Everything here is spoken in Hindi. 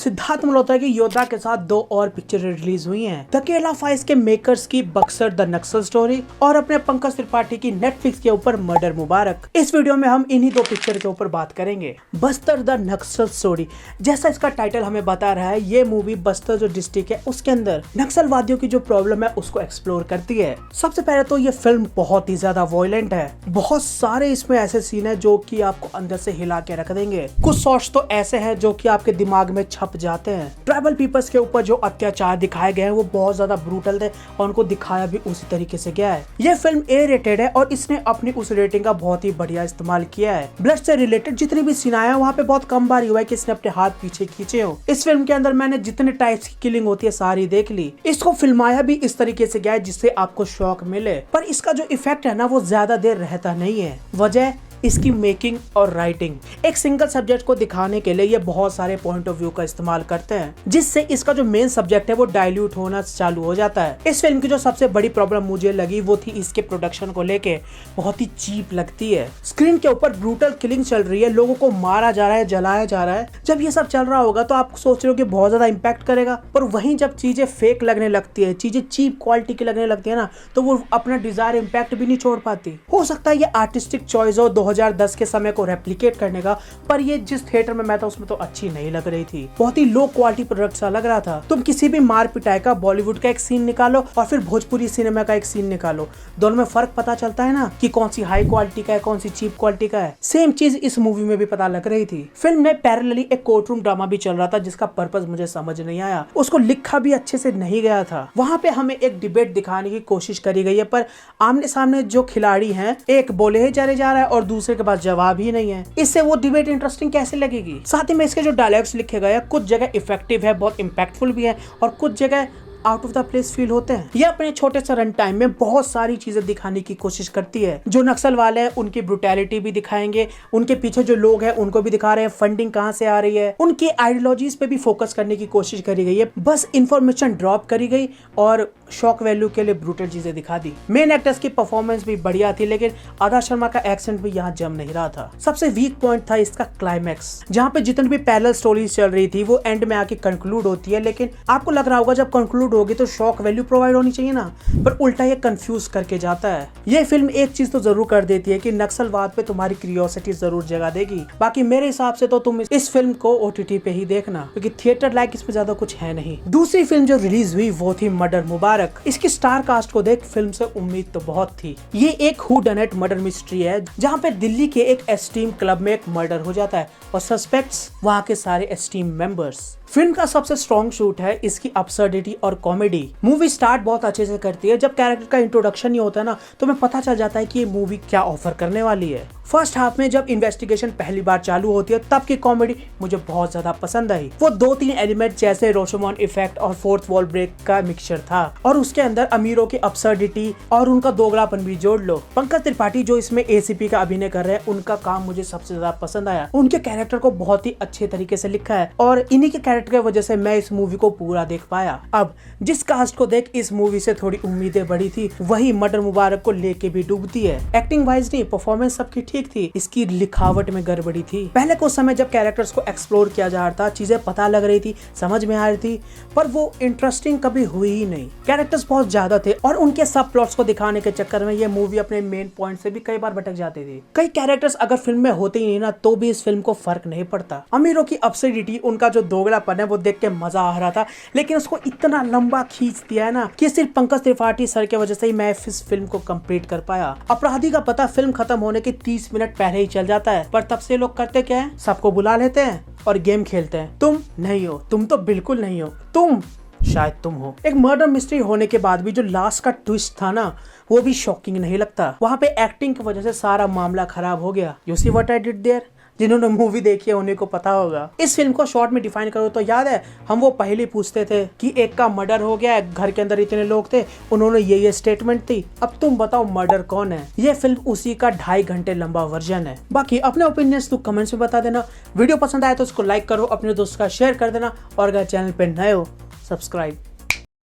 सिद्धार्थ मल्होत्रा की योद्धा के साथ 2 और पिक्चर रिलीज हुई हैं। द केरला फाइल्स के मेकर्स की बक्सर द नक्सल स्टोरी और अपने पंकज त्रिपाठी की नेटफ्लिक्स के ऊपर मर्डर मुबारक। इस वीडियो में हम इन्हीं 2 पिक्चर के ऊपर बात करेंगे। बस्तर द नक्सल स्टोरी, जैसा इसका टाइटल हमें बता रहा है, ये मूवी बस्तर जो डिस्ट्रिक्ट है उसके अंदर नक्सलवादियों की जो प्रॉब्लम है उसको एक्सप्लोर करती है। सबसे पहले तो ये फिल्म बहुत ही ज्यादा वॉयलेंट है। बहुत सारे इसमें ऐसे सीन है जो कि आपको अंदर से हिला के रख देंगे। कुछ शॉट्स तो ऐसे हैं जो कि आपके दिमाग में छप जाते हैं। ट्राइबल पीपल्स के ऊपर जो अत्याचार दिखाए गए हैं वो बहुत ज्यादा ब्रूटल थे और उनको दिखाया भी उसी तरीके से गया है। ये फिल्म ए रेटेड है और इसने अपनी उस रेटिंग का बहुत ही बढ़िया इस्तेमाल किया है। ब्लड से रिलेटेड जितनी भी सीन आया है वहाँ पे बहुत कम बार हुआ है कि इसने अपने हाथ पीछे खींचे हो। इस फिल्म के अंदर मैंने जितने टाइप्स की किलिंग होती है सारी देख ली। इसको फिल्माया भी इस तरीके से गया है जिससे आपको शौक मिले, पर इसका जो इफेक्ट है ना वो ज्यादा देर रहता नहीं है। वजह इसकी मेकिंग और राइटिंग। एक सिंगल सब्जेक्ट को दिखाने के लिए ये बहुत सारे पॉइंट ऑफ व्यू का इस्तेमाल करते हैं जिससे इसका जो मेन सब्जेक्ट है वो डाइल्यूट होना चालू हो जाता है। इस फिल्म की जो सबसे बड़ी प्रॉब्लम मुझे लगी वो थी इसके प्रोडक्शन को लेके। बहुत ही चीप लगती है। स्क्रीन के ऊपर ब्रूटल किलिंग चल रही है, लोगों को मारा जा रहा है, जलाया जा रहा है। जब ये सब चल रहा होगा तो आप सोच रहे हो कि बहुत ज्यादा इम्पैक्ट करेगा, पर वहीं जब चीजें फेक लगने लगती है, चीजें चीप क्वालिटी की लगने लगती है ना, तो वो अपना डिजायर इम्पैक्ट भी नहीं छोड़ पाती। हो सकता है ये आर्टिस्टिक चॉइस हो 2010 के समय को रेप्लिकेट करने का, पर ये जिस थिएटर में मैं था उसमें तो अच्छी नहीं लग रही थी। बहुत ही लो क्वालिटी प्रोडक्ट सा लग रहा था। तुम किसी भी मार पिटाई का बॉलीवुड का एक सीन निकालो और फिर भोजपुरी सिनेमा का एक सीन निकालो, दोनों में फर्क पता चलता है ना कि कौन सी हाई क्वालिटी का है, कौन सी चीप क्वालिटी का है। सेम चीज इस मूवी में भी पता लग रही थी। फिल्म में पैरेलली एक कोर्ट रूम ड्रामा भी चल रहा था जिसका पर्पस मुझे समझ नहीं आया। उसको लिखा भी अच्छे से नहीं गया था। वहां पे हमें एक डिबेट दिखाने की कोशिश करी गई है, पर आमने सामने जो खिलाड़ी हैं, एक बोले ही चले जा रहा है और दूसरे के पास जवाब ही नहीं है। इससे वो डिबेट इंटरेस्टिंग कैसे लगेगी। साथ ही में इसके जो डायलॉग्स लिखे गए हैं कुछ जगह इफेक्टिव है, बहुत इंपैक्टफुल भी है, और कुछ जगह out of the place feel होते हैं। ये अपने छोटे से रन टाइम में बहुत सारी चीजें दिखाने की कोशिश करती है। जो नक्सल वाले हैं उनकी ब्रुटैलिटी भी दिखाएंगे, उनके पीछे जो लोग हैं उनको भी दिखा रहे हैं, फंडिंग कहां से आ रही है, उनकी आइडियोलॉजीज पे भी फोकस करने की कोशिश करी गई है। बस इंफॉर्मेशन ड्रॉप करी गई और शॉक वैल्यू के लिए ब्रूटल चीजें दिखा दी। मेन एक्टर्स की परफॉर्मेंस भी बढ़िया थी, लेकिन आधा शर्मा का एक्सेंट भी यहाँ जम नहीं रहा था। सबसे वीक पॉइंट था इसका क्लाइमैक्स, जहाँ पे जितनी भी पैरेलल स्टोरीज चल रही थी वो एंड में आके कंक्लूड होती है। लेकिन आपको लग रहा होगा जब कंक्लूड होगी तो शॉक वैल्यू प्रोवाइड होनी चाहिए ना, पर उल्टा ये कंफ्यूज करके जाता है। ये फिल्म एक चीज तो जरूर कर देती है कि नक्सलवाद पे तुम्हारी क्यूरियोसिटी जरूर जगा देगी। बाकी मेरे हिसाब से तो तुम इस फिल्म को OTT पे ही देखना, क्योंकि थिएटर लाइक इसमें ज्यादा कुछ है नहीं। दूसरी फिल्म जो रिलीज हुई वो थी मर्डर मुबारक। इसकी स्टार कास्ट को देख फिल्म से उम्मीद तो बहुत थी। ये एक हू डन इट मर्डर मिस्ट्री है जहाँ पे दिल्ली के एक एस्टीम क्लब में एक मर्डर हो जाता है और सस्पेक्ट्स वहाँ के सारे एस्टीम मेंबर्स। फिल्म का सबसे स्ट्रॉन्ग शूट है इसकी अब्सर्डिटी और कॉमेडी। मूवी स्टार्ट बहुत अच्छे से करती है। जब कैरेक्टर का इंट्रोडक्शन ही होता है ना तो हमें पता चल जाता है कि ये मूवी क्या ऑफर करने वाली है। फर्स्ट हाफ में जब इन्वेस्टिगेशन पहली बार चालू होती है तब की कॉमेडी मुझे बहुत ज्यादा पसंद आई। वो 2-3 एलिमेंट जैसे रोशोमॉन इफेक्ट और फोर्थ वॉल ब्रेक का मिक्सचर था, और उसके अंदर अमीरों की अब्सर्डिटी और उनका दोगलापन भी जोड़ लो। पंकज त्रिपाठी जो इसमें ACP का अभिनय कर रहे हैं उनका काम मुझे सबसे ज्यादा पसंद आया। उनके कैरेक्टर को बहुत ही अच्छे तरीके से लिखा है और इन्हीं के कैरेक्टर की वजह से मैं इस मूवी को पूरा देख पाया। अब जिस कास्ट को देख इस मूवी से थोड़ी उम्मीदें बढ़ी थी वही मर्डर मुबारक को लेके भी डूबती है। एक्टिंग वाइज नहीं, परफॉर्मेंस सबकी ठीक थी, इसकी लिखावट में गड़बड़ी थी। पहले कुछ समय जब कैरेक्टर्स को एक्सप्लोर किया जा रहा था चीजें पता लग रही थी, समझ में आ रही थी, पर वो इंटरेस्टिंग कभी हुई ही नहीं। कैरेक्टर्स बहुत ज्यादा थे और उनके सब प्लॉट्स को दिखाने के चक्कर में ये मूवी अपने मेन पॉइंट से भी कई बार भटक जाती थी। कई कैरेक्टर्स अगर फिल्म में होते ही नहीं ना तो भी इस फिल्म को फर्क नहीं पड़ता। अमीरों की अब्सर्डिटी, उनका जो दोगलापन है वो देख के मजा आ रहा था, लेकिन उसको इतना लंबा खींच दिया है ना कि सिर्फ पंकज त्रिपाठी सर की वजह से ही मैं इस फिल्म को कंप्लीट कर पाया। अपराधी का पता फिल्म खत्म होने के 30 मिनट पहले ही चल जाता है, पर तब से लोग करते क्या है, सबको बुला लेते हैं और गेम खेलते हैं। तुम नहीं हो, तुम तो बिल्कुल नहीं हो, तुम शायद तुम हो। एक मर्डर मिस्ट्री होने के बाद भी जो लास्ट का ट्विस्ट था ना वो भी शॉकिंग नहीं लगता। वहाँ पे एक्टिंग की वजह से सारा मामला खराब हो गया। You see what I did there. जिन्होंने मूवी देखी है उन्हीं को पता होगा। इस फिल्म को शॉर्ट में डिफाइन करो तो याद है हम वो पहले पूछते थे कि एक का मर्डर हो गया है, घर के अंदर इतने लोग थे, उन्होंने ये स्टेटमेंट थी, अब तुम बताओ मर्डर कौन है। ये फिल्म उसी का 2.5 घंटे लंबा वर्जन है। बाकी अपने ओपिनियंस तो कमेंट्स में बता देना। वीडियो पसंद आए तो उसको लाइक करो, अपने दोस्त का शेयर कर देना, और अगर चैनल पे नए हो सब्सक्राइब